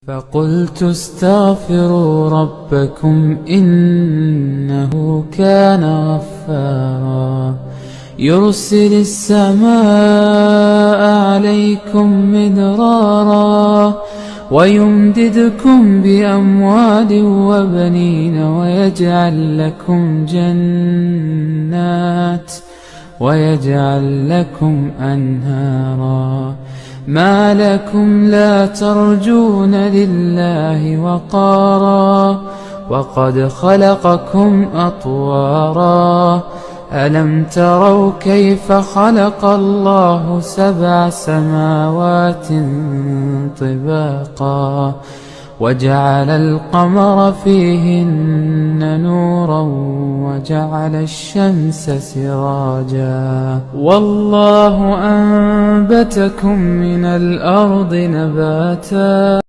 فقلت استغفروا ربكم إنه كان غفارا يرسل السماء عليكم مدرارا ويمددكم بأموال وبنين ويجعل لكم جنات ويجعل لكم أنهارا ما لكم لا ترجون لله وقارا وقد خلقكم أطوارا ألم تروا كيف خلق الله 7 سماوات طباقا وجعل القمر فيهن نورا وجعل الشمس سراجا والله أنبتكم من الأرض نباتا